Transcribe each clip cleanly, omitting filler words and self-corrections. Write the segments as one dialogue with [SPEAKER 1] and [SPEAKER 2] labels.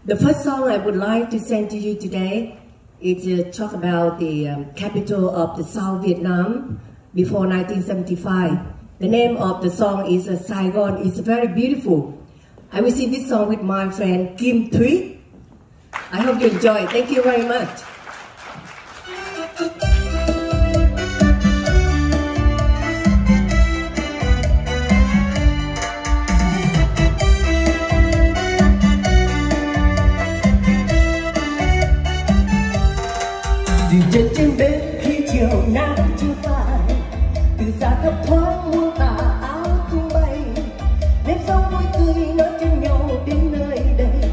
[SPEAKER 1] The first song I would like to send to you today is to talk about the capital of the South Vietnam before 1975. The name of the song is Saigon. It's very beautiful. I will sing this song with my friend Kim Thuy. I hope you enjoy it. Thank you very much.
[SPEAKER 2] Dừng chân trên bến khi chiều nắng chưa phai, từ xa thấp thoáng muôn tà áo tung bay, nếp sống vui tươi nói chân nhau đến nơi đây.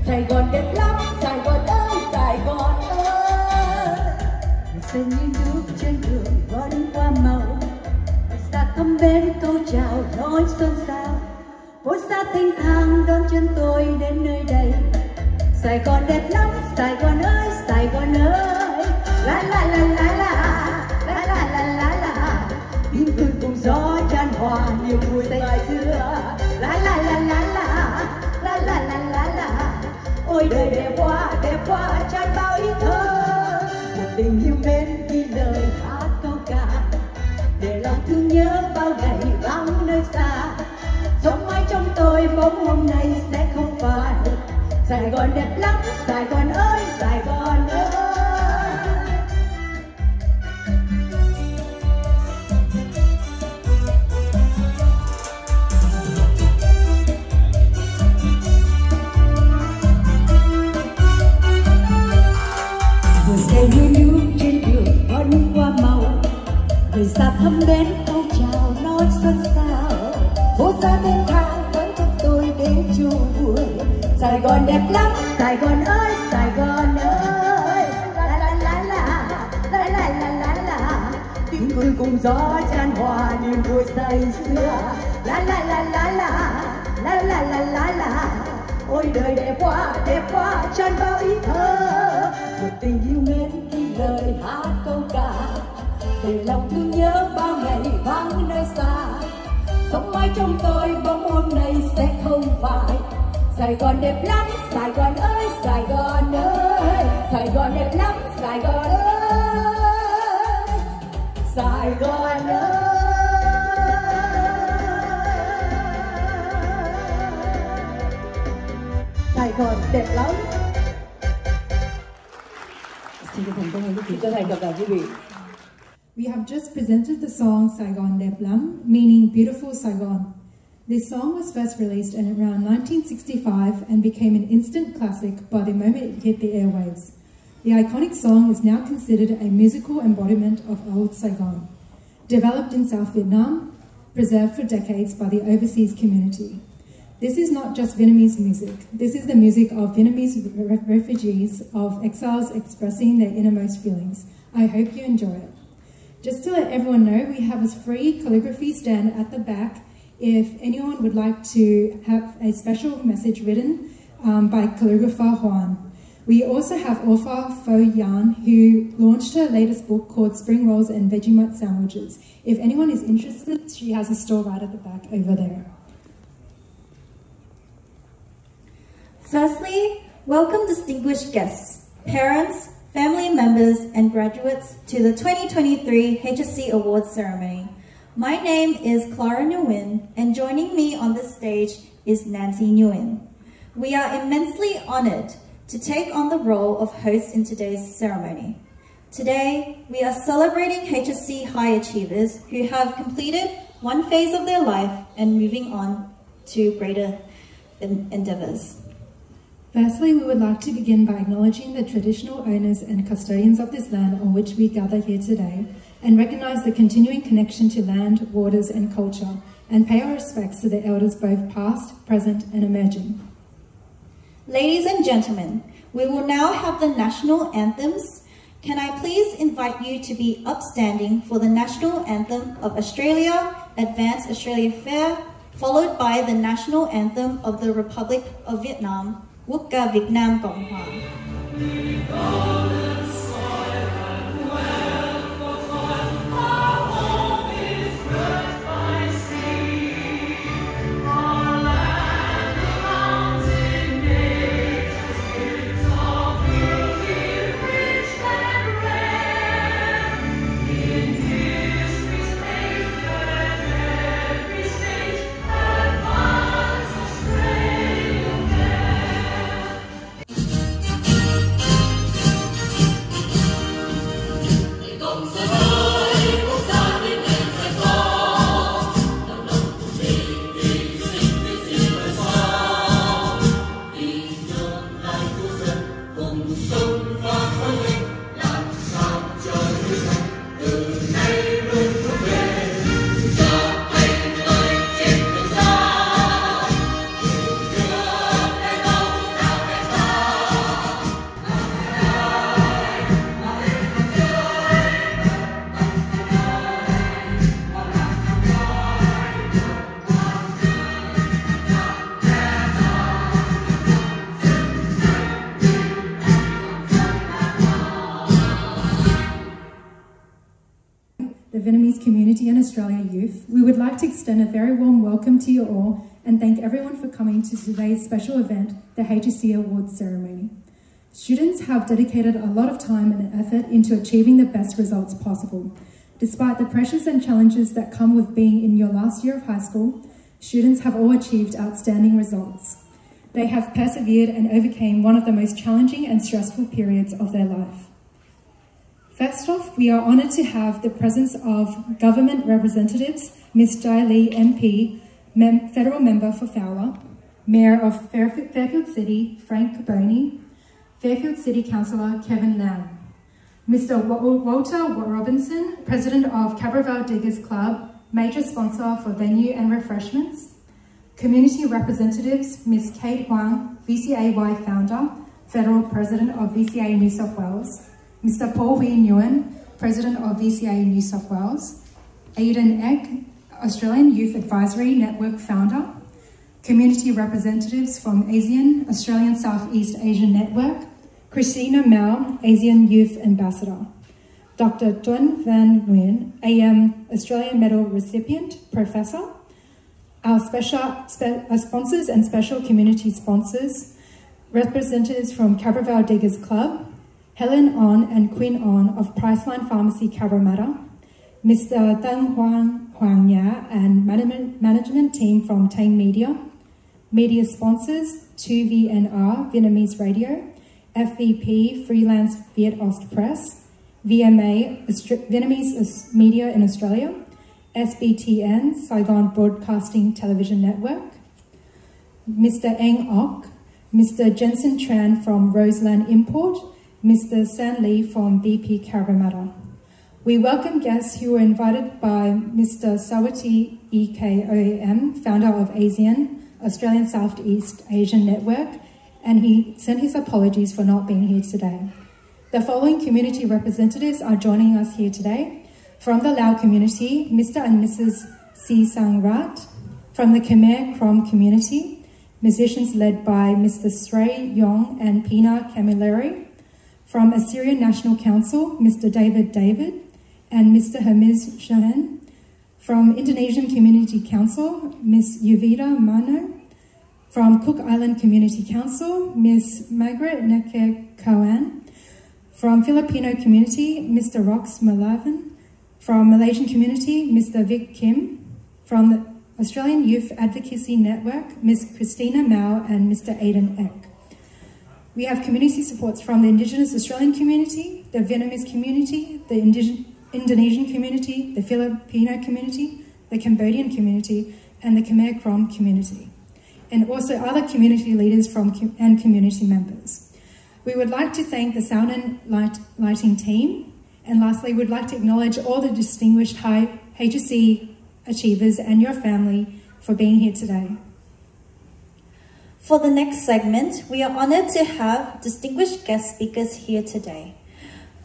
[SPEAKER 2] Sài Gòn đẹp lắm, Sài Gòn ơi, Sài Gòn ơi. Xanh như nước trên đường vẫn qua màu, xa thăm bến câu chào nói xôn xao, phố xa thanh thang đón chân tôi đến nơi đây. Sài Gòn đẹp lắm, Sài Gòn ơi, Sài Gòn ơi. La la la la la, la la la la la, tiếng cười cùng gió tràn hòa niềm vui say xưa. La la la la la, la la la la la, ôi đời đẹp quá tràn bao ý thơ. Một tình yêu mến ghi lời hát câu ca, để lòng thương nhớ bao ngày vắng nơi xa. Sống mãi trong tôi bóng hôm nay sẽ không phai. Sài Gòn đẹp lắm, Sài Gòn ơi, Sài Gòn ơi. Xe như nước trên đường vẫn qua màu, người xa thăm đến câu chào nói xuân sao, phố xa thanh thang vẫn cho tôi đến chung vui. Sài Gòn đẹp lắm, Sài Gòn ơi, Sài Gòn ơi. La la la la, la la la la la, tiếng cười cùng gió tràn hòa niềm vui say xưa. La la la la la, la la la la la, ôi đời đẹp quá tràn bao ý thơ. Một tình yêu mến ghi lời hát câu ca, để lòng thương nhớ bao ngày vắng nơi xa. Sống mãi trong tôi bóng hôm nay sẽ không phai. Sài Gòn đẹp lắm, Sài Gòn ơi, Sài Gòn ơi. Sài Gòn đẹp lắm, Sài Gòn ơi, Sài Gòn ơi. Sài Gòn đẹp lắm.
[SPEAKER 3] We have just presented the song Saigon Đẹp Lắm, meaning Beautiful Saigon. This song was first released in around 1965 and became an instant classic by the moment it hit the airwaves. The iconic song is now considered a musical embodiment of old Saigon. Developed in South Vietnam, preserved for decades by the overseas community. This is not just Vietnamese music. This is the music of Vietnamese refugees, of exiles expressing their innermost feelings. I hope you enjoy it. Just to let everyone know, we have a free calligraphy stand at the back if anyone would like to have a special message written by calligrapher Juan. We also have author Pho Yan, who launched her latest book called Spring Rolls and Vegemite Sandwiches. If anyone is interested, she has a store right at the back over there.
[SPEAKER 4] Firstly, welcome distinguished guests, parents, family members and graduates to the 2023 HSC Awards ceremony. My name is Clara Nguyen, and joining me on this stage is Nancy Nguyen. We are immensely honored to take on the role of host in today's ceremony. Today, we are celebrating HSC high achievers who have completed one phase of their life and moving on to greater endeavors.
[SPEAKER 3] Firstly, we would like to begin by acknowledging the traditional owners and custodians of this land on which we gather here today, and recognise the continuing connection to land, waters and culture, and pay our respects to the elders both past, present and emerging.
[SPEAKER 4] Ladies and gentlemen, we will now have the national anthems. Can I please invite you to be upstanding for the national anthem of Australia, Advance Australia Fair, followed by the national anthem of the Republic of Vietnam, Quốc ca Việt Nam Cộng Hòa.
[SPEAKER 3] community and Australia youth, we would like to extend a very warm welcome to you all and thank everyone for coming to today's special event, the HSC Awards ceremony. Students have dedicated a lot of time and effort into achieving the best results possible. Despite the pressures and challenges that come with being in your last year of high school, students have all achieved outstanding results. They have persevered and overcame one of the most challenging and stressful periods of their life. First off, we are honoured to have the presence of government representatives, Ms. Jai Lee MP, Federal Member for Fowler, Mayor of Fairfield City, Frank Caboni, Fairfield City Councillor Kevin Lam, Mr. Walter Robinson, President of Cabravale Diggers Club, major sponsor for venue and refreshments, community representatives, Ms. Kate Huang, Vcay-Hsc founder, Federal President of VCA New South Wales, Mr. Paul Hui Nguyen, President of VCA New South Wales, Aidan Eck, Australian Youth Advisory Network founder, community representatives from ASEAN, Australian Southeast Asian Network, Christina Mao, ASEAN Youth Ambassador, Dr. Tuan Van Nguyen, AM Australian Medal recipient, Professor, our sponsors and special community sponsors, representatives from Cabravale Diggers Club, Helen On and Quinn On of Priceline Pharmacy Cabramatta, Mr. Deng Huang Ya and management team from Tang Media, media sponsors 2VNR Vietnamese Radio, FVP Freelance Viet-Hsc Press, VMA Vietnamese Media in Australia, SBTN Saigon Broadcasting Television Network, Mr. Eng Ok, Mr. Jensen Tran from Roseland Import, Mr. San Lee from BP Cabramatta. We welcome guests who were invited by Mr. Sawati EKOM, founder of ASEAN, Australian Southeast Asian Network, and he sent his apologies for not being here today. The following community representatives are joining us here today. From the Lao community, Mr. and Mrs. Si Sang Rat. From the Khmer Krom community, musicians led by Mr. Srey Yong and Pina Camilleri. From Assyrian National Council, Mr. David and Mr. Hermes Shahan. From Indonesian Community Council, Ms. Yuvita Mano. From Cook Island Community Council, Ms. Margaret Neke Kawan. From Filipino Community, Mr. Rox Malavan. From Malaysian Community, Mr. Vic Kim. From the Australian Youth Advocacy Network, Ms. Christina Mao and Mr. Aidan Eck. We have community supports from the Indigenous Australian community, the Vietnamese community, the Indonesian community, the Filipino community, the Cambodian community, and the Khmer Krom community, and also other community leaders and community members. We would like to thank the sound and lighting team, and lastly, we'd like to acknowledge all the distinguished high HSC achievers and your family for being here today.
[SPEAKER 4] For the next segment, we are honored to have distinguished guest speakers here today.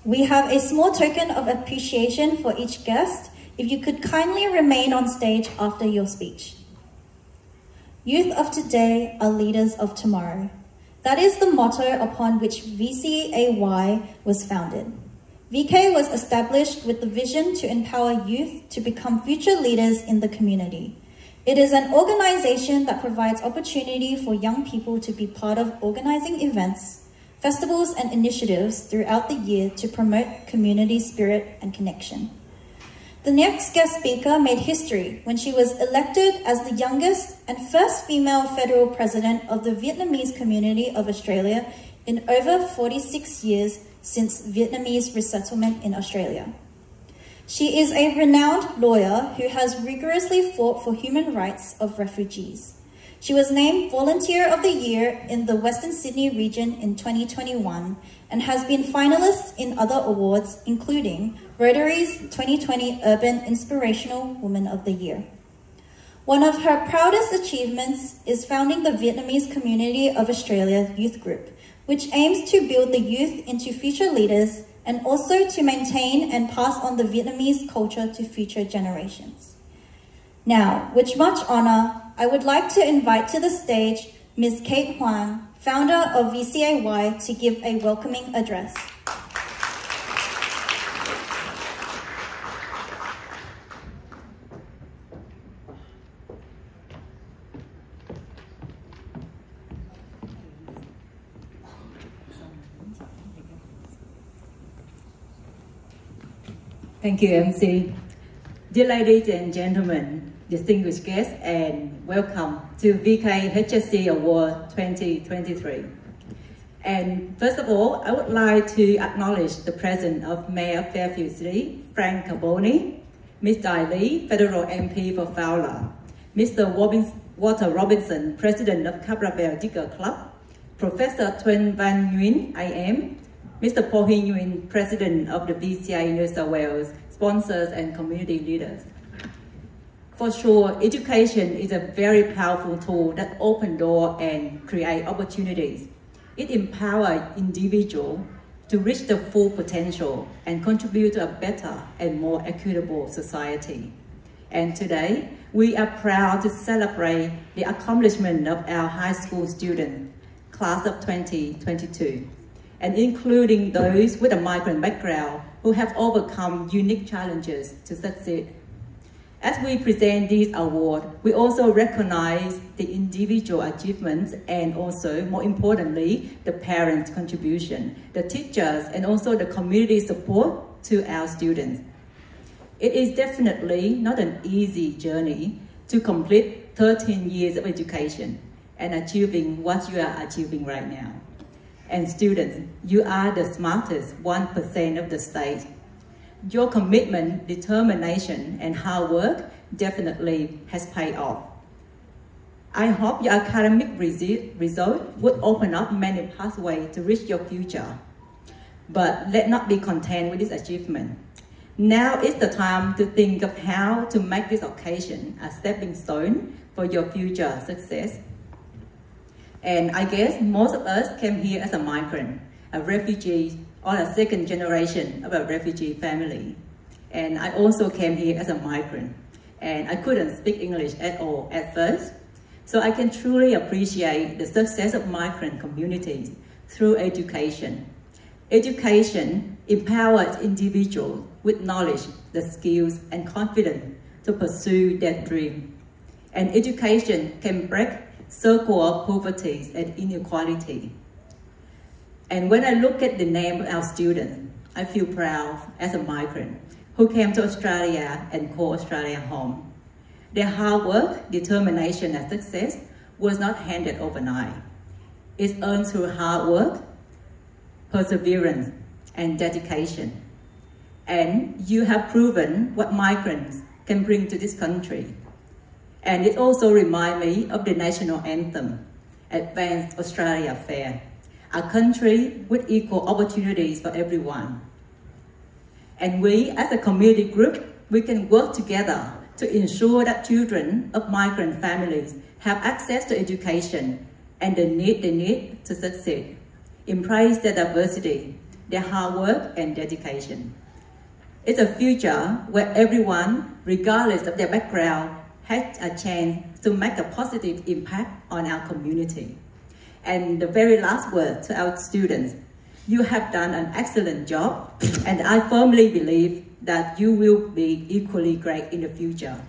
[SPEAKER 4] We have a small token of appreciation for each guest. If you could kindly remain on stage after your speech. Youth of today are leaders of tomorrow. That is the motto upon which VCAY was founded. VK was established with the vision to empower youth to become future leaders in the community. It is an organization that provides opportunity for young people to be part of organizing events, festivals, and initiatives throughout the year to promote community spirit and connection. The next guest speaker made history when she was elected as the youngest and first female federal president of the Vietnamese community of Australia in over 46 years since Vietnamese resettlement in Australia. She is a renowned lawyer who has rigorously fought for human rights of refugees. She was named Volunteer of the Year in the Western Sydney region in 2021 and has been finalist in other awards, including Rotary's 2020 Urban Inspirational Woman of the Year. One of her proudest achievements is founding the Vietnamese Community of Australia Youth Group, which aims to build the youth into future leaders and also to maintain and pass on the Vietnamese culture to future generations. Now, with much honor, I would like to invite to the stage Ms. Kate Huang, founder of VCAY, to give a welcoming address.
[SPEAKER 5] Thank you, MC. Dear ladies and gentlemen, distinguished guests, and welcome to Vcay-Hsc Award 2023. And first of all, I would like to acknowledge the presence of Mayor of Fairfield City, Frank Carboni, Ms. Dai Lee, Federal MP for Fowler, Mr. Walter Robinson, President of Cabrabell Digger Club, Professor Tuan Van Nguyen, IM, Mr. Paul Hinh Nguyen, President of the VCA New South Wales, sponsors and community leaders. For sure, education is a very powerful tool that opens doors and creates opportunities. It empowers individuals to reach their full potential and contribute to a better and more equitable society. And today, we are proud to celebrate the accomplishment of our high school students, class of 2022, and including those with a migrant background who have overcome unique challenges to succeed. As we present this award, we also recognize the individual achievements and also, more importantly, the parents' contribution, the teachers, and also the community support to our students. It is definitely not an easy journey to complete 13 years of education and achieving what you are achieving right now. And students, you are the smartest 1% of the state. Your commitment, determination, and hard work definitely has paid off. I hope your academic result would open up many pathways to reach your future. But let's not be content with this achievement. Now is the time to think of how to make this occasion a stepping stone for your future success. And I guess most of us came here as a migrant, a refugee, or a second generation of a refugee family. And I also came here as a migrant, and I couldn't speak English at all at first. So I can truly appreciate the success of migrant communities through education. Education empowers individuals with knowledge, the skills, and confidence to pursue their dream. And education can break circle of poverty and inequality. And when I look at the name of our students, I feel proud as a migrant who came to Australia and called Australia home. Their hard work, determination, and success was not handed overnight. It's earned through hard work, perseverance, and dedication. And you have proven what migrants can bring to this country. And it also reminds me of the national anthem, Advance Australia Fair, a country with equal opportunities for everyone. And we, as a community group, we can work together to ensure that children of migrant families have access to education and they need to succeed. Embrace their diversity, their hard work and dedication. It's a future where everyone, regardless of their background, has a chance to make a positive impact on our community. And the very last word to our students, you have done an excellent job, and I firmly believe that you will be equally great in the future.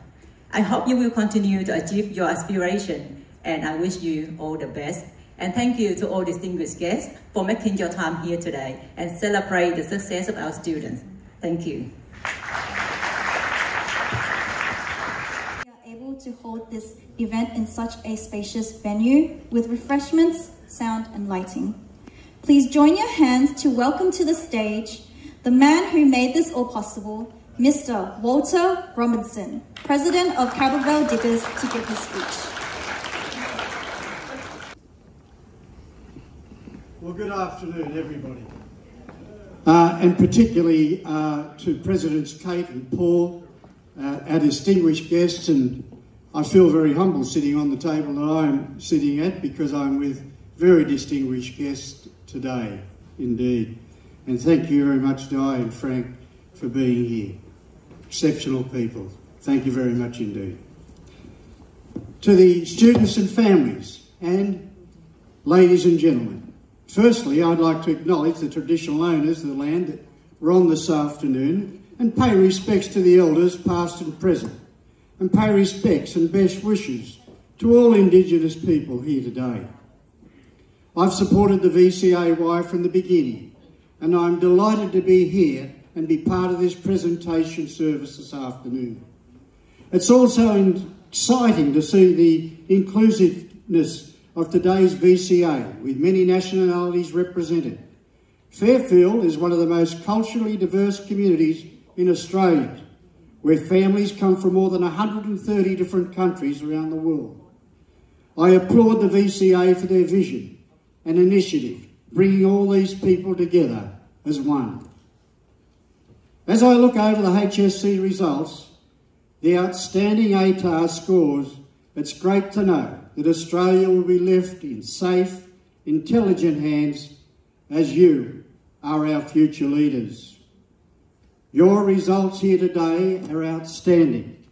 [SPEAKER 5] I hope you will continue to achieve your aspiration, and I wish you all the best. And thank you to all distinguished guests for making your time here today and celebrate the success of our students. Thank you.
[SPEAKER 4] To hold this event in such a spacious venue with refreshments, sound and lighting. Please join your hands to welcome to the stage the man who made this all possible, Mr. Walter Robinson, President of Cabrabell Diggers, to give his speech.
[SPEAKER 6] Well, good afternoon, everybody. And particularly to Presidents Kate and Paul, our distinguished guests, and I feel very humble sitting on the table that I am sitting at because I'm with very distinguished guests today, indeed. And thank you very much, Di and Frank, for being here. Exceptional people. Thank you very much indeed. To the students and families, and ladies and gentlemen, firstly, I'd like to acknowledge the traditional owners of the land that we're on this afternoon and pay respects to the elders past and present, and pay respects and best wishes to all Indigenous people here today. I've supported the VCAY from the beginning, and I'm delighted to be here and be part of this presentation service this afternoon. It's also exciting to see the inclusiveness of today's VCA, with many nationalities represented. Fairfield is one of the most culturally diverse communities in Australia, where families come from more than 130 different countries around the world. I applaud the VCA for their vision and initiative, bringing all these people together as one. As I look over the HSC results, the outstanding ATAR scores, it's great to know that Australia will be left in safe, intelligent hands as you are our future leaders. Your results here today are outstanding.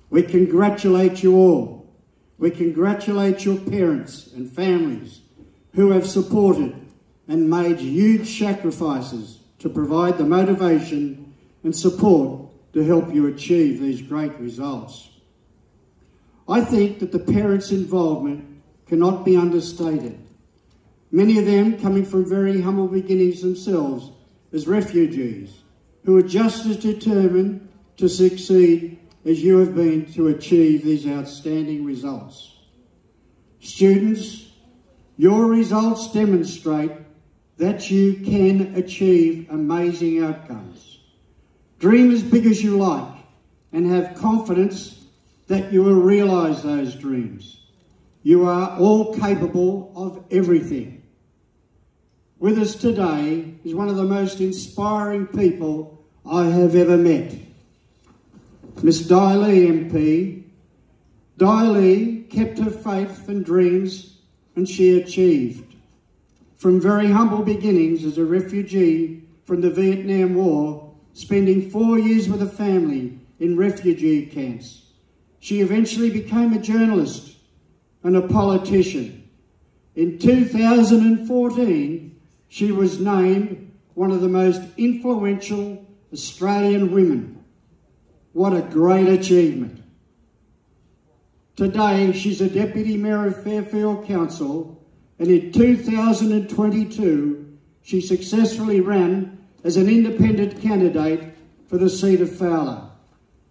[SPEAKER 6] We congratulate you all. We congratulate your parents and families who have supported and made huge sacrifices to provide the motivation and support to help you achieve these great results. I think that the parents' involvement cannot be understated. Many of them coming from very humble beginnings themselves as refugees, who are just as determined to succeed as you have been to achieve these outstanding results. Students, your results demonstrate that you can achieve amazing outcomes. Dream as big as you like and have confidence that you will realise those dreams. You are all capable of everything. With us today is one of the most inspiring people I have ever met. Miss Di Lee MP. Di Lee kept her faith and dreams, and she achieved. From very humble beginnings as a refugee from the Vietnam War, spending 4 years with a family in refugee camps, she eventually became a journalist and a politician. In 2014, she was named one of the most influential Australian women. What a great achievement. Today, she's a Deputy Mayor of Fairfield Council, and in 2022, she successfully ran as an independent candidate for the seat of Fowler.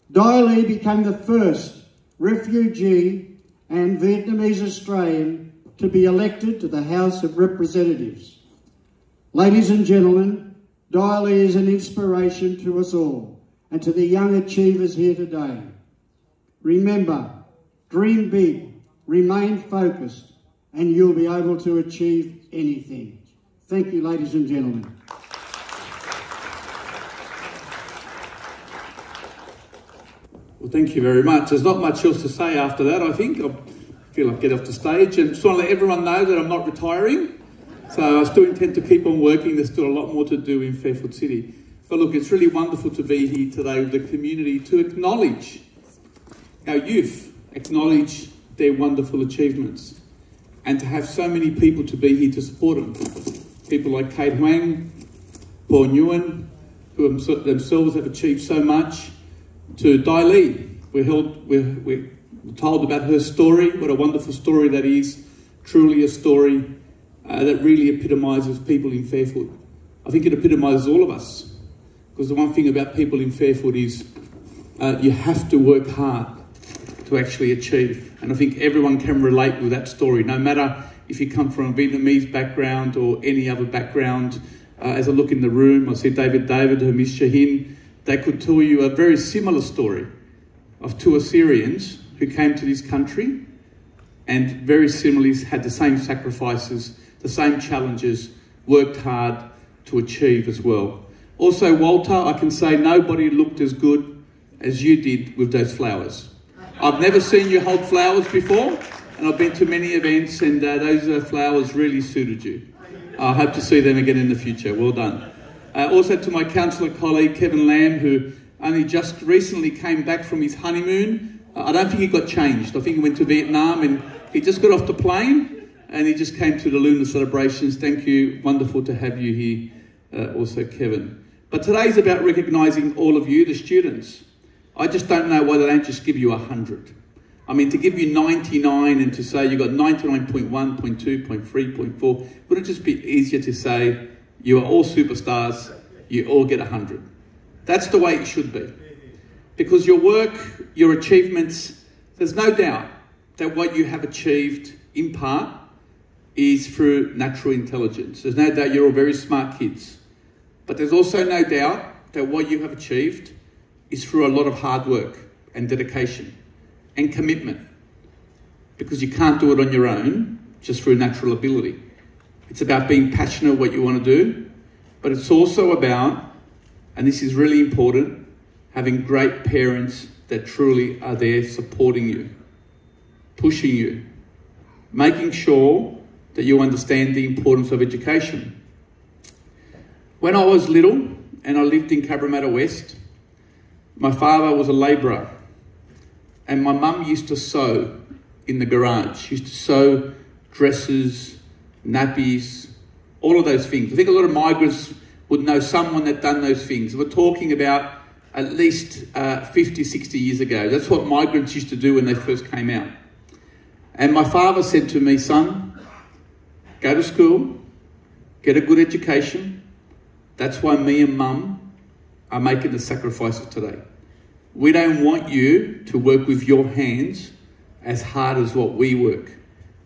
[SPEAKER 6] Di Lee became the first refugee and Vietnamese Australian to be elected to the House of Representatives. Ladies and gentlemen, Di Lee is an inspiration to us all and to the young achievers here today. Remember, dream big, remain focused, and you'll be able to achieve anything. Thank you, ladies and gentlemen.
[SPEAKER 7] Well, thank you very much. There's not much else to say after that, I think. I feel like I get off the stage and just want to let everyone know that I'm not retiring. So I still intend to keep on working. There's still a lot more to do in Fairfield City. But look, it's really wonderful to be here today with the community to acknowledge our youth, acknowledge their wonderful achievements, and to have so many people to be here to support them. People like Kate Huang, Paul Nguyen, who themselves have achieved so much, to Di Lee. We're told about her story, what a wonderful story that is, truly a story that really epitomises people in Fairfield. I think it epitomises all of us, because the one thing about people in Fairfield is you have to work hard to actually achieve. And I think everyone can relate with that story, no matter if you come from a Vietnamese background or any other background. As I look in the room, I see David and Miss Shahin. They could tell you a very similar story of two Assyrians who came to this country and very similarly had the same sacrifices, the same challenges, worked hard to achieve as well. Also, Walter, I can say nobody looked as good as you did with those flowers. I've never seen you hold flowers before, and I've been to many events, and those flowers really suited you. I hope to see them again in the future. Well done. Also to my councillor colleague, Kevin Lamb, who only just recently came back from his honeymoon. I don't think he got changed. I think he went to Vietnam, and he just got off the plane, and he just came to the lunar celebrations. Thank you. Wonderful to have you here, also Kevin. But today's about recognising all of you, the students. I just don't know why they don't just give you 100. I mean, to give you 99 and to say you got 99.1, 0.2, 0.3, 0.4, would it just be easier to say you are all superstars, you all get 100? That's the way it should be. Because your work, your achievements, there's no doubt that what you have achieved in part is through natural intelligence. There's no doubt you're all very smart kids. But there's also no doubt that what you have achieved is through a lot of hard work and dedication and commitment. Because you can't do it on your own, just through natural ability. It's about being passionate what you want to do, but it's also about, and this is really important, having great parents that truly are there supporting you, pushing you, making sure that you understand the importance of education. When I was little and I lived in Cabramatta West, my father was a labourer and my mum used to sew in the garage. She used to sew dresses, nappies, all of those things. I think a lot of migrants would know someone that done those things. We're talking about at least 50, 60 years ago. That's what migrants used to do when they first came out. And my father said to me, son, go to school, get a good education. That's why me and mum are making the sacrifices today. We don't want you to work with your hands as hard as what we work.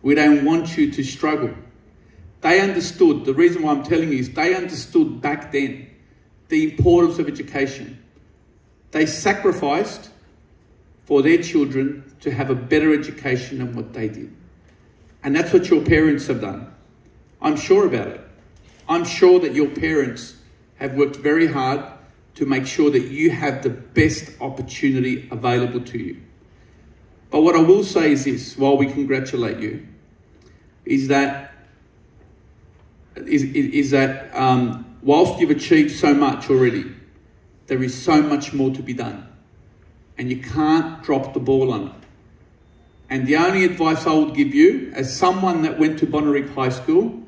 [SPEAKER 7] We don't want you to struggle. They understood, the reason why I'm telling you is they understood back then the importance of education. They sacrificed for their children to have a better education than what they did. And that's what your parents have done. I'm sure about it. I'm sure that your parents have worked very hard to make sure that you have the best opportunity available to you. But what I will say is this, while we congratulate you, is that whilst you've achieved so much already, there is so much more to be done. And you can't drop the ball on it. And the only advice I would give you, as someone that went to Vcay-Hsc High School,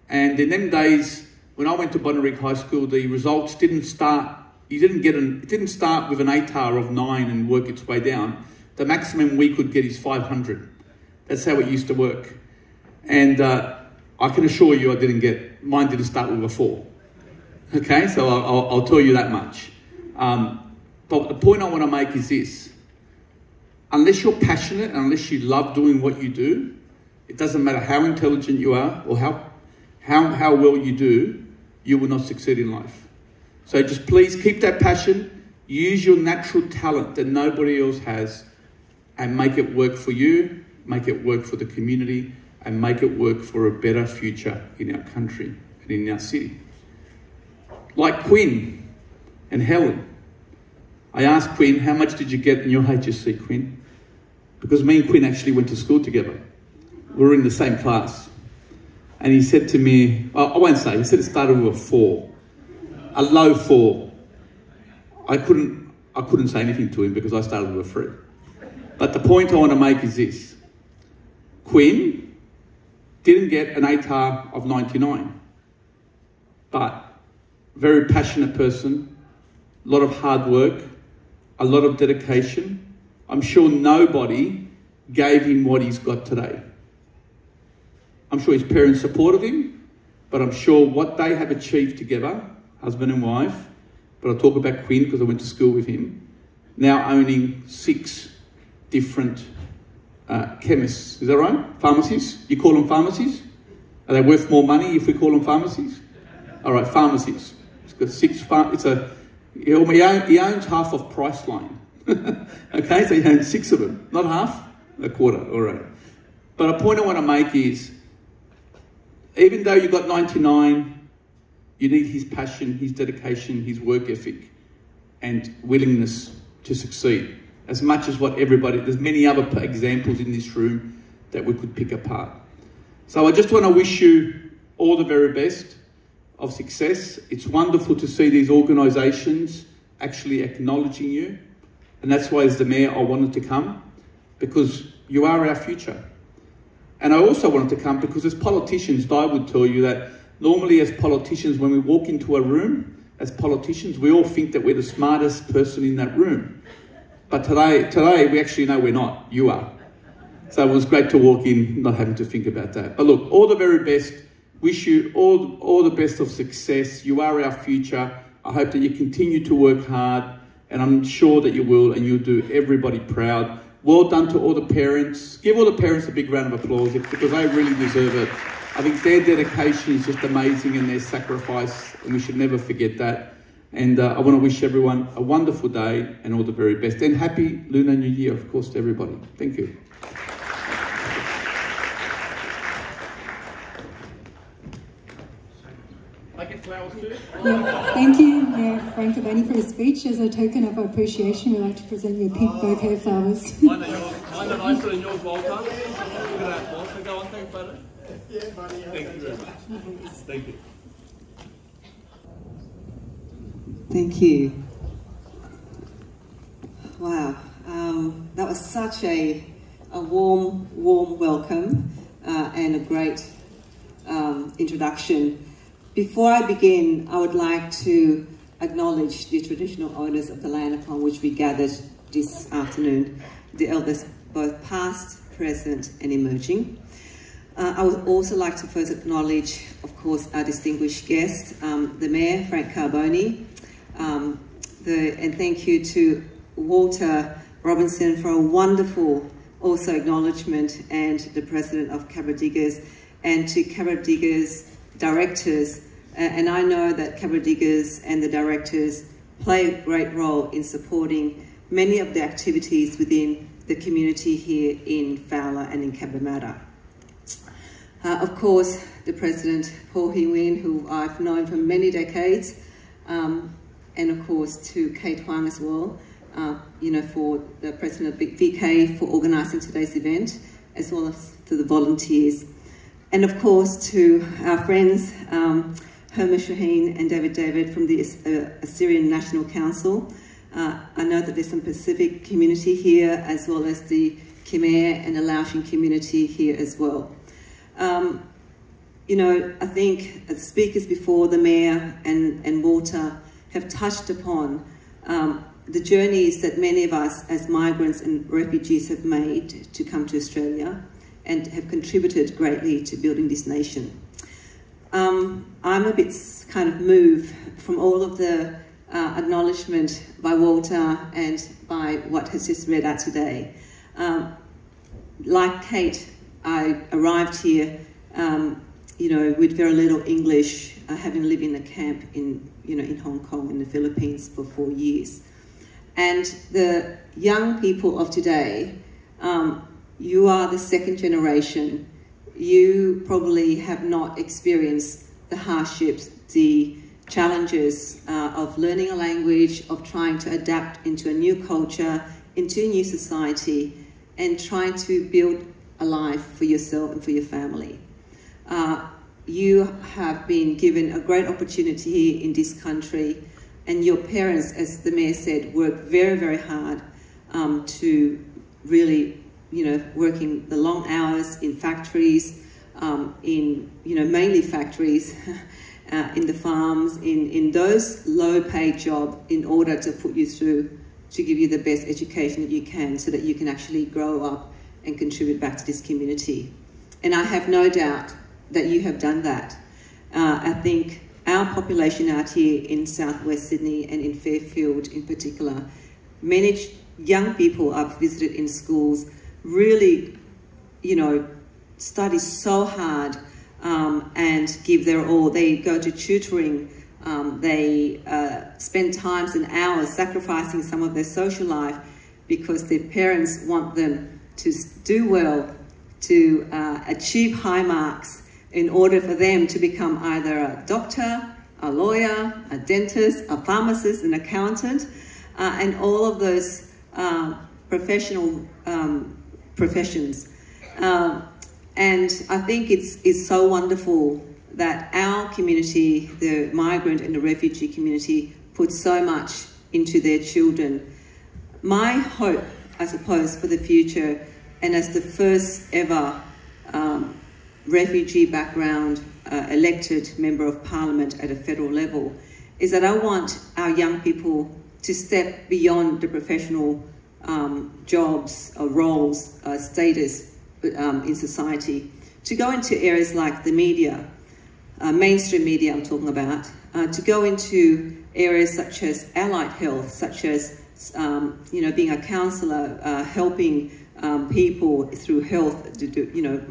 [SPEAKER 7] and in them days, when I went to Vcay-Hsc High School, the results didn't start, it didn't start with an ATAR of 9 and work its way down. The maximum we could get is 500. That's how it used to work. And I can assure you mine didn't start with a 4. Okay, so I'll tell you that much. But the point I want to make is this. Unless you're passionate and unless you love doing what you do, it doesn't matter how intelligent you are or how well you do, you will not succeed in life. So just please keep that passion, use your natural talent that nobody else has, and make it work for you, make it work for the community, and make it work for a better future in our country and in our city. Like Quinn and Helen. I asked Quinn, how much did you get in your HSC, Quinn? Because me and Quinn actually went to school together. We were in the same class. And he said to me, I won't say, he said it started with a 4. A low 4. I couldn't say anything to him because I started with a 3. But the point I want to make is this. Quinn didn't get an ATAR of 99. But very passionate person, a lot of hard work, a lot of dedication. I'm sure nobody gave him what he's got today. I'm sure his parents supported him, but I'm sure what they have achieved together, husband and wife, but I'll talk about Quinn because I went to school with him, now owning 6 different chemists. Is that right? Pharmacies? You call them pharmacies? Are they worth more money if we call them pharmacies? All right, pharmacies. He's got 6 he owns half of Priceline. Okay, so he owns 6 of them. Not half, a quarter, all right. But a point I want to make is, even though you got 99, you need his passion, his dedication, his work ethic, and willingness to succeed. As much as there's many other examples in this room that we could pick apart. So I just want to wish you all the very best of success. It's wonderful to see these organisations actually acknowledging you. And that's why as the Mayor, I wanted to come, because you are our future. And I also wanted to come because as politicians, I would tell you that normally as politicians, when we walk into a room, as politicians, we all think that we're the smartest person in that room. But today we actually know we're not. You are. So it was great to walk in, not having to think about that. But look, all the very best. Wish you all the best of success. You are our future. I hope that you continue to work hard, and I'm sure that you will, and you'll do everybody proud. Well done to all the parents. Give all the parents a big round of applause because they really deserve it. I think their dedication is just amazing and their sacrifice, and we should never forget that. And I want to wish everyone a wonderful day and all the very best. And happy Lunar New Year, of course, to everybody. Thank you. I get flowers too?
[SPEAKER 3] Yeah, thank you, Mayor Frank Abani, for his speech. As a token of appreciation, we'd like to present you a pink bouquet of flowers.
[SPEAKER 7] Mine are nicer than yours, Walter. Look at that, Walter. Go on, take a photo. Yeah, buddy. Thank you very much. Thank you.
[SPEAKER 8] Thank you. Wow, that was such a warm welcome and a great introduction. Before I begin, I would like to acknowledge the traditional owners of the land upon which we gathered this afternoon, the elders both past, present and emerging. I would also like to first acknowledge, of course, our distinguished guest, the Mayor, Frank Carboni, and thank you to Walter Robinson for a wonderful also acknowledgement, and the President of Cabra-Diggers, and to Cabra-Diggers directors. And I know that Cabra-Diggers and the directors play a great role in supporting many of the activities within the community here in Fowler and in Cabramatta. Of course, the President, Paul Hee-Win, who I've known for many decades, and of course to Kate Huang as well, for the President of Vcay for organising today's event, as well as to the volunteers. And of course to our friends, Herma Shaheen and David from the Assyrian National Council. I know that there's some Pacific community here, as well as the Khmer and the Laotian community here as well. I think the speakers before the Mayor and Walter have touched upon the journeys that many of us as migrants and refugees have made to come to Australia and have contributed greatly to building this nation. I'm a bit kind of moved from all of the acknowledgement by Walter and by what has just read out today. Like Kate, I arrived here, with very little English, having lived in a camp in Hong Kong and the Philippines for 4 years. And the young people of today, you are the second generation. You probably have not experienced the hardships, the challenges of learning a language, of trying to adapt into a new culture, into a new society, and trying to build a life for yourself and for your family. You have been given a great opportunity in this country, and your parents, as the Mayor said, worked very, very hard to really, working the long hours in factories, mainly factories, in the farms, in those low-paid jobs, in order to put you through, to give you the best education that you can, so that you can actually grow up and contribute back to this community. And I have no doubt that you have done that. I think our population out here in Southwest Sydney and in Fairfield in particular, many young people I've visited in schools really, study so hard and give their all. They go to tutoring, they spend times and hours sacrificing some of their social life because their parents want them to do well, to achieve high marks in order for them to become either a doctor, a lawyer, a dentist, a pharmacist, an accountant, and all of those professional professions. And I think it's so wonderful that our community, the migrant and the refugee community, put so much into their children. My hope, I suppose, for the future, and as the first ever refugee background elected Member of Parliament at a federal level, is that I want our young people to step beyond the professional jobs or roles, status in society, to go into areas like the media, mainstream media I'm talking about, to go into areas such as allied health, such as being a counsellor, helping people through health,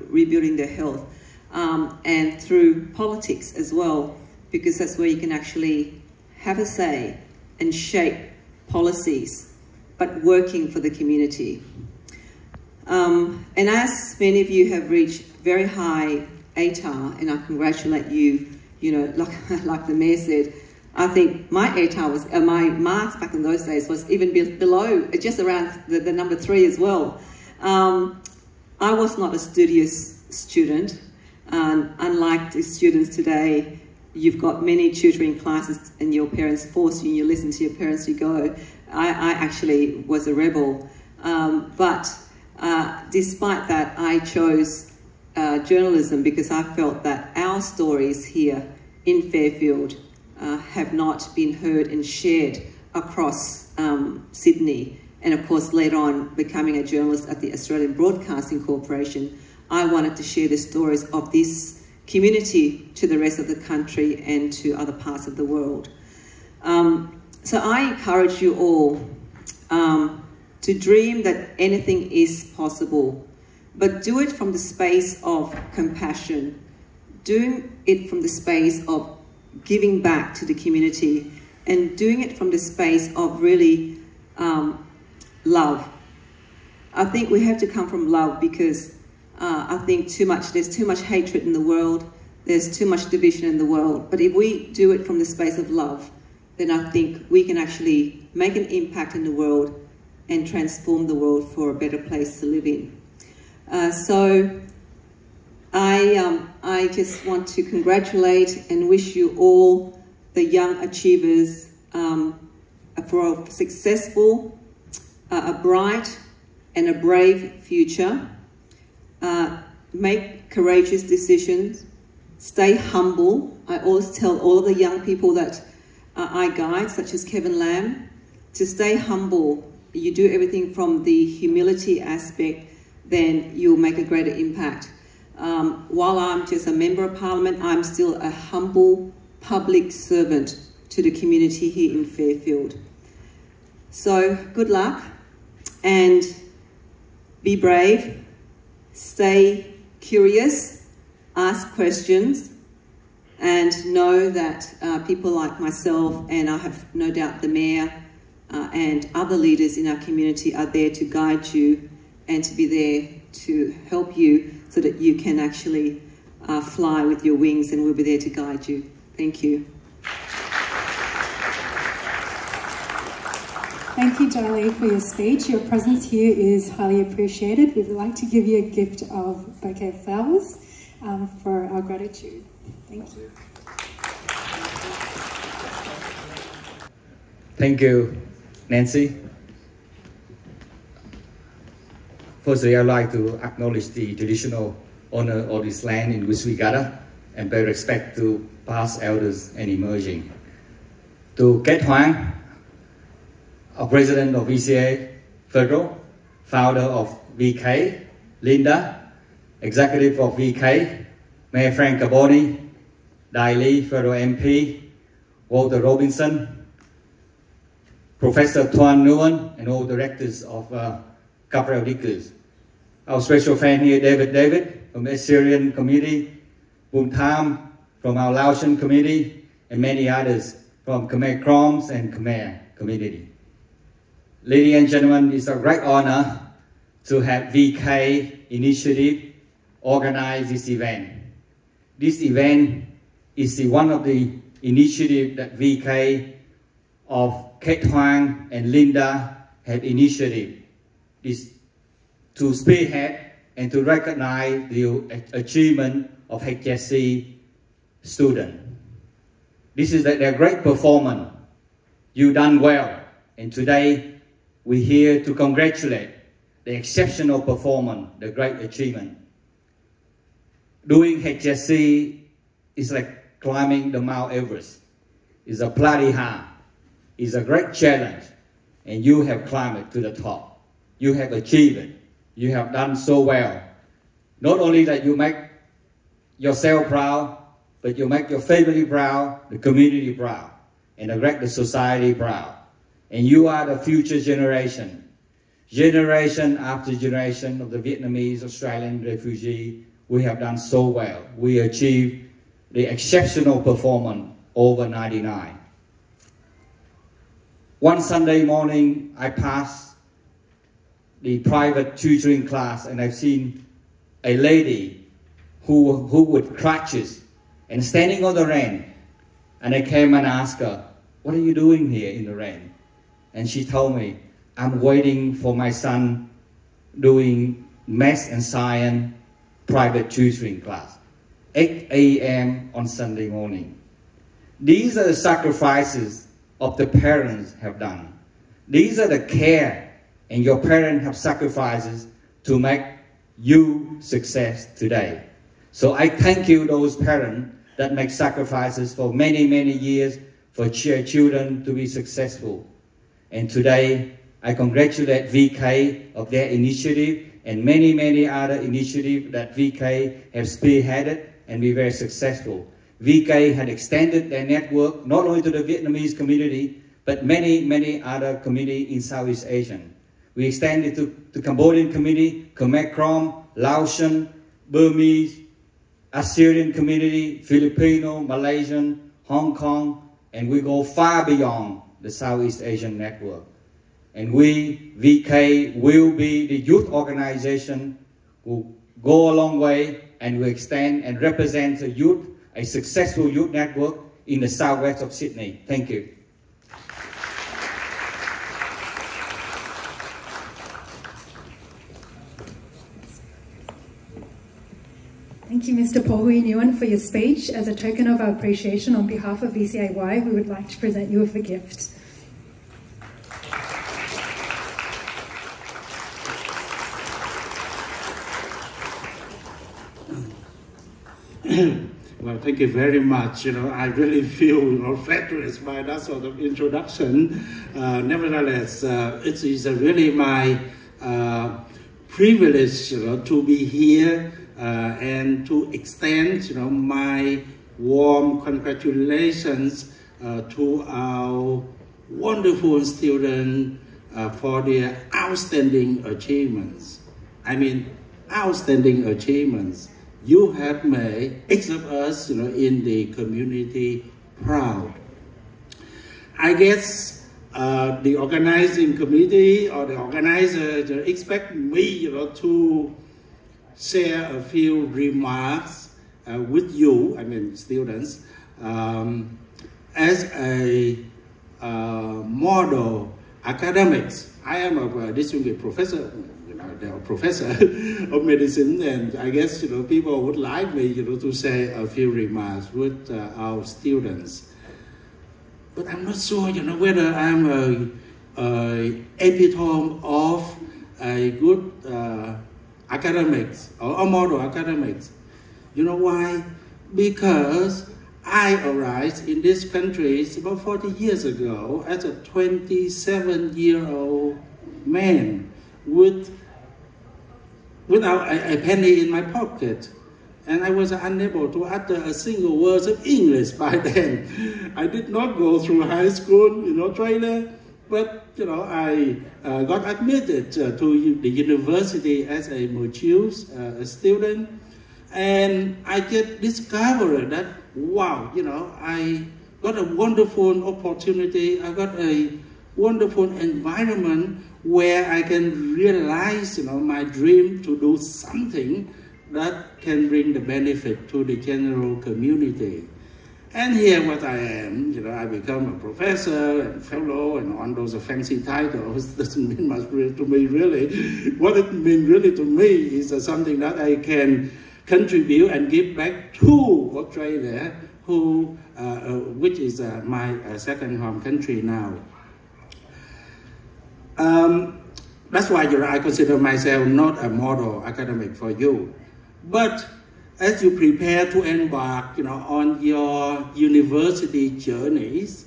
[SPEAKER 8] rebuilding their health, and through politics as well, because that's where you can actually have a say and shape policies, but working for the community. And as many of you have reached very high ATAR, and I congratulate you, like the Mayor said, I think my ATAR was, my marks back in those days was even below, just around the number 3 as well. I was not a studious student. Unlike the students today, you've got many tutoring classes and your parents force you and you listen to your parents, you go. I actually was a rebel. But despite that, I chose journalism because I felt that our stories here in Fairfield have not been heard and shared across Sydney. And of course, later on, becoming a journalist at the Australian Broadcasting Corporation, I wanted to share the stories of this community to the rest of the country and to other parts of the world. So I encourage you all to dream that anything is possible, but do it from the space of compassion, doing it from the space of giving back to the community, and doing it from the space of really love. I think we have to come from love because I think there's too much hatred in the world, there's too much division in the world, but if we do it from the space of love, then I think we can actually make an impact in the world and transform the world for a better place to live in. So I just want to congratulate and wish you all, the young achievers, for a successful, a bright and a brave future. Make courageous decisions, stay humble. I always tell all of the young people that I guide, such as Kevin Lam, to stay humble. You do everything from the humility aspect, then you'll make a greater impact. While I'm just a member of Parliament, I'm still a humble public servant to the community here in Fairfield. So good luck and be brave, stay curious, ask questions, and know that people like myself, and I have no doubt the Mayor and other leaders in our community are there to guide you and to be there to help you so that you can actually fly with your wings, and we'll be there to guide you. Thank you.
[SPEAKER 3] Thank you, Darlene, for your speech. Your presence here is highly appreciated. We'd like to give you a gift of a bouquet of flowers for our gratitude. Thank you.
[SPEAKER 9] Thank you, Nancy. Firstly, I'd like to acknowledge the traditional owner of this land in which we gather and pay respect to past elders and emerging. To Kết Hoang, our president of VCA Federal, founder of Vcay, Linda, executive of Vcay, Mayor Frank Carboni, Dai Lee, Federal MP, Walter Robinson, Professor Tuan Nguyen, and all directors of Capital Dickers. Our special friend here, David from the Syrian community, Boom Tham from our Laotian community, and many others from Khmer Kroms and Khmer community. Ladies and gentlemen, it's a great honor to have Vcay initiative organize this event. This event is one of the initiatives that Vcay of Kết Hoang and Linda have initiated. This to spearhead and to recognize the achievement of Vcay-Hsc students. This is their great performance. You done well, and today we're here to congratulate the exceptional performance, the great achievement. Doing Vcay-Hsc is like climbing the Mount Everest. It's a bloody hard. It's a great challenge, and you have climbed it to the top. You have achieved it. You have done so well. Not only that you make yourself proud, but you make your family proud, the community proud, and the society proud. And you are the future generation. Generation after generation of the Vietnamese Australian refugee, we have done so well. We achieved the exceptional performance over 99. One Sunday morning, I passed the private tutoring class and I've seen a lady who with crutches and standing on the rain. And I came and asked her, "What are you doing here in the rain?" And she told me, "I'm waiting for my son doing math and science private tutoring class, 8 a.m. on Sunday morning." These are the sacrifices of the parents have done. These are the care, and your parents have sacrifices to make you success today. So I thank you, those parents that make sacrifices for many, many years for children to be successful. And today, I congratulate VK of their initiative and many, many other initiatives that VK have spearheaded and be very successful. VK had extended their network not only to the Vietnamese community, but many, many other communities in Southeast Asia. We extended to the Cambodian community, Khmer Krom, Laotian, Burmese, Assyrian community, Filipino, Malaysian, Hong Kong, and we go far beyond the Southeast Asian network. And we, VK, will be the youth organization who go a long way and will extend and represent the youth, a successful youth network in the southwest of Sydney. Thank you.
[SPEAKER 3] Thank you, Mr. Paul Hui Nguyen, for your speech. As a token of our appreciation on behalf of VCAY, we would like to present you with a gift.
[SPEAKER 6] Well, thank you very much. I really feel flattered by that sort of introduction. Nevertheless, it is really my privilege, to be here and to extend, my warm congratulations to our wonderful students for their outstanding achievements. I mean, outstanding achievements. You have made each of us, in the community proud. I guess the organizing committee or the organizer expect me, to share a few remarks with you, I mean students, as a model academics. I am a distinguished professor. A professor of medicine, and I guess people would like me to say a few remarks with our students. But I'm not sure whether I'm a epitome of a good academics or a model academics. You know why? Because I arrived in this country about 40 years ago as a 27-year-old man without a penny in my pocket. And I was unable to utter a single word of English by then. I did not go through high school, training, but, I got admitted to the university as a mature student. And I just discovered that, wow, I got a wonderful opportunity. I got a wonderful environment where I can realize, my dream to do something that can bring the benefit to the general community. And here what I am, I become a professor and fellow and all those fancy titles doesn't mean much to me really. What it means really to me is something that I can contribute and give back to Australia, which is my second home country now. That's why I consider myself not a model academic for you. But as you prepare to embark on your university journeys,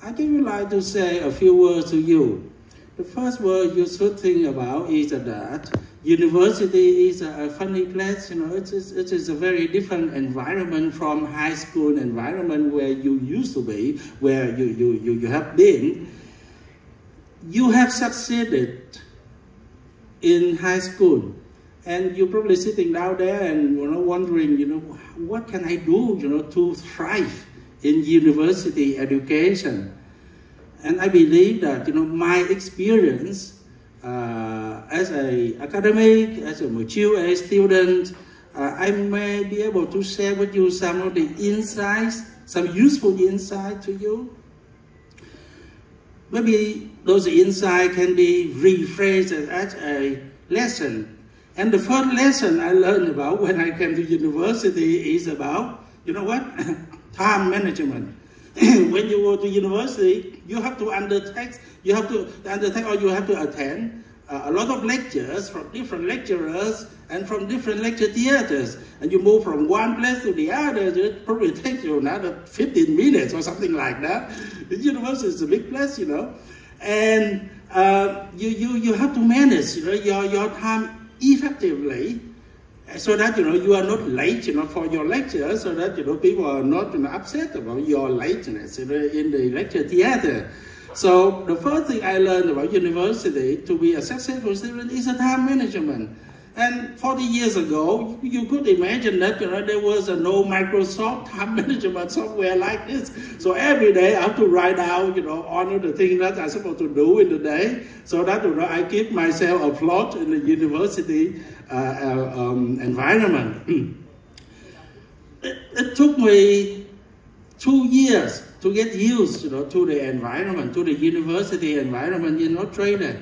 [SPEAKER 6] I would like to say a few words to you. The first word you should think about is that
[SPEAKER 10] university is a funny place, it is a very different environment from high school environment where you used to be, where you have been. You have succeeded in high school, and you're probably sitting down there and wondering, what can I do, to thrive in university education? And I believe that, my experience as an academic, as a mature age student, I may be able to share with you some of the insights, some useful insight to you. Maybe those insights can be rephrased as a lesson. And the first lesson I learned about when I came to university is about, time management. When you go to university, you have to undertake or you have to attend a lot of lectures from different lecturers and from different lecture theaters. And you move from one place to the other, it probably takes you another 15 minutes or something like that. The university is a big place, And you have to manage your time effectively, so that you are not late for your lecture, so that people are not upset about your lateness in the lecture theater. So the first thing I learned about university to be a successful student is a time management. And 40 years ago, you could imagine that there was no Microsoft time management software like this. So every day I have to write down all of the things that I'm supposed to do in the day, so that I keep myself afloat in the university environment. It took me 2 years to get used to the environment, to the university environment in Australia,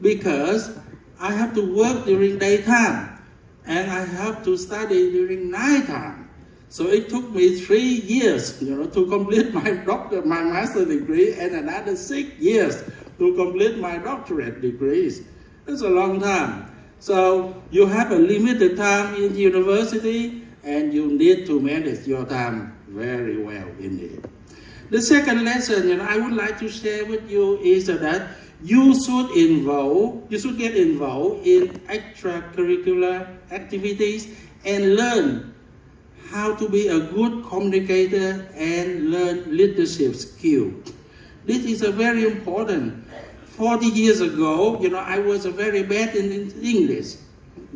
[SPEAKER 10] because I have to work during daytime and I have to study during nighttime. So it took me 3 years to complete my master's degree, and another 6 years to complete my doctorate degrees. That's a long time. So you have a limited time in university, and you need to manage your time very well indeed. The second lesson I would like to share with you is that you should get involved in extracurricular activities and learn how to be a good communicator and learn leadership skill. This is a very important. 40 years ago, I was very bad in English.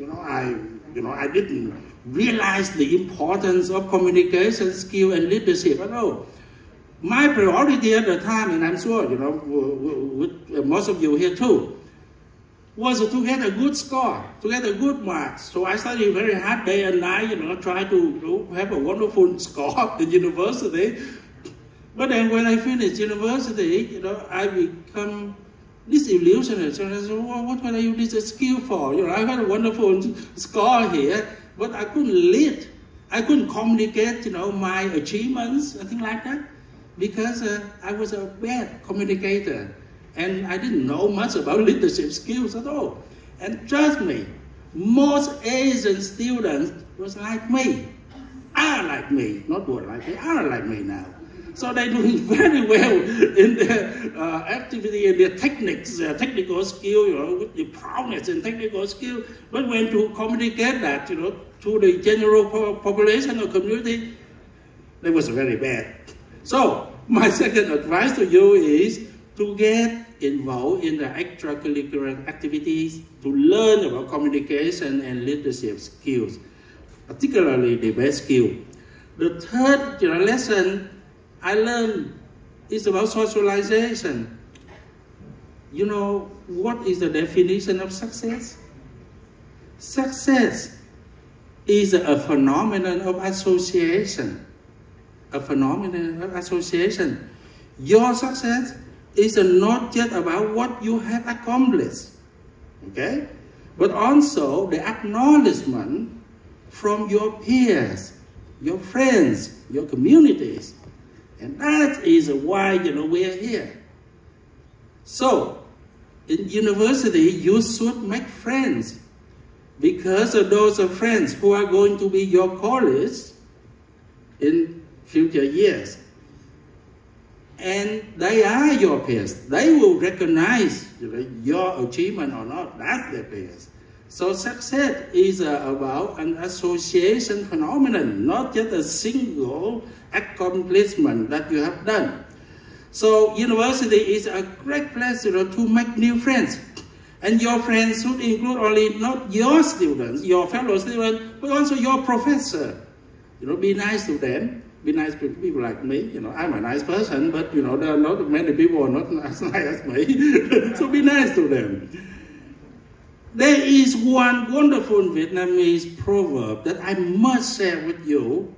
[SPEAKER 10] I didn't realize the importance of communication skill and leadership at all. My priority at the time, and I'm sure, with most of you here too, was to get a good score, to get a good marks. So I studied very hard day and night, try to have a wonderful score in university. But then when I finished university, I become disillusioned. So I said, well, what can I use this skill for? I had a wonderful score here, but I couldn't lead. I couldn't communicate, my achievements, something like that, because I was a bad communicator. And I didn't know much about leadership skills at all. And trust me, most Asian students was like me, are like me, not were like me, are like me now. So they're doing very well in their activity and their techniques, technical skill, with the prowess and technical skill. But when to communicate that, to the general population or community, they was very bad. So my second advice to you is to get involved in the extracurricular activities, to learn about communication and leadership skills, particularly the best skill. The third lesson I learned is about socialization. What is the definition of success? Success is a phenomenon of association. A phenomenon of association. Your success is not just about what you have accomplished, okay? But also the acknowledgement from your peers, your friends, your communities. And that is why, we are here. So, in university, you should make friends, because of those friends who are going to be your colleagues in future years. And they are your peers. They will recognize your achievement or not. That's their peers. So success is about an association phenomenon, not just a single accomplishment that you have done. So university is a great place to make new friends. And your friends should include only not your students, your fellow students, but also your professor. Be nice to them. Be nice to people like me. I'm a nice person, but there are not many people who are not as nice as me. So be nice to them. There is one wonderful Vietnamese proverb that I must share with you.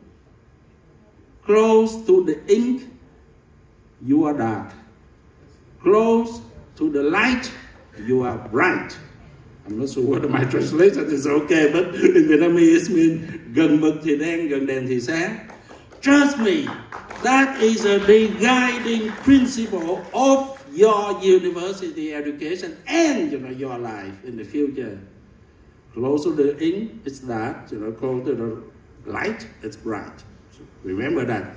[SPEAKER 10] Close to the ink, you are dark. Close to the light, you are bright. I'm not sure whether my translation is okay, but in Vietnamese it means gần mực thì đen, gần đèn thì sáng. Trust me, that is the guiding principle of your university education and your life in the future. Close to the ink, it's dark. Close to the light, it's bright. So remember that.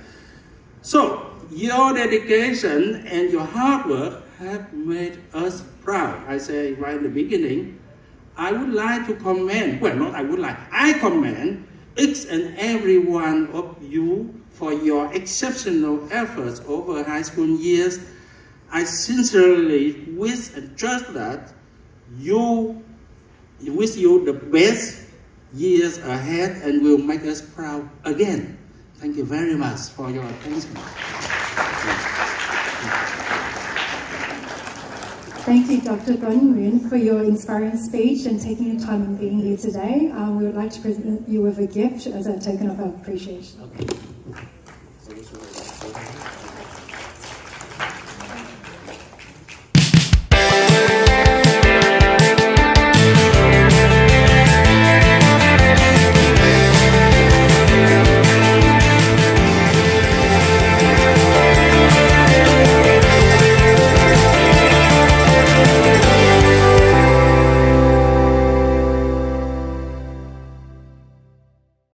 [SPEAKER 10] So your dedication and your hard work have made us proud. I say right in the beginning, I would like to commend, well, not I would like, I commend each and every one of you for your exceptional efforts over high school years. I sincerely wish and trust that you wish you the best years ahead and will make us proud again. Thank you very much for your attention.
[SPEAKER 3] Thank you, Dr. Tuấn Nguyen, for your inspiring speech and taking the time and being here today. We would like to present you with a gift as a token of our appreciation.
[SPEAKER 10] Okay.